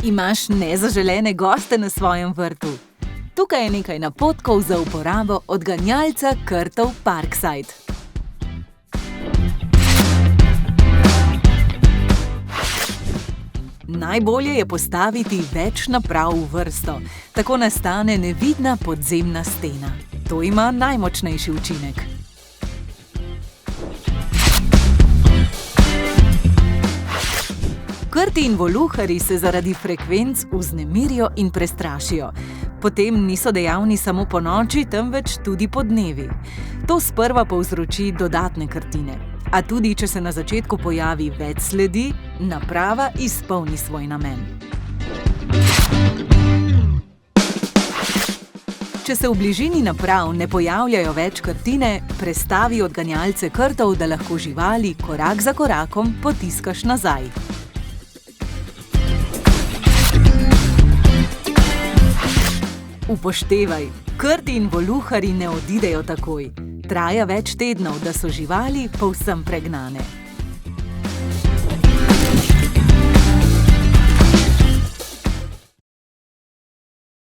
Imaš nezaželene goste na svojem vrtu? Tukaj je nekaj napotkov za uporabo odganjalca krtov Parkside. Najbolje je postaviti več naprav v vrsto, tako nastane nevidna podzemna stena. To ima najmočnejši učinek. Krti in voluharji se zaradi frekvenc vznemirijo in prestrašijo. Potem niso dejavni samo ponoči, temveč tudi podnevi. To sprva povzroči dodatne krtine. A tudi, če se na začetku pojavi več sledi, naprava izpolni svoj namen. Če se v bližini naprav ne pojavljajo več krtine, prestavi odganjalce krtov, da lahko živali korak za korakom potiskaš nazaj. Upoštevaj, krti in voluharji ne odidejo takoj. Traja več tednov, da so živali povsem pregnane.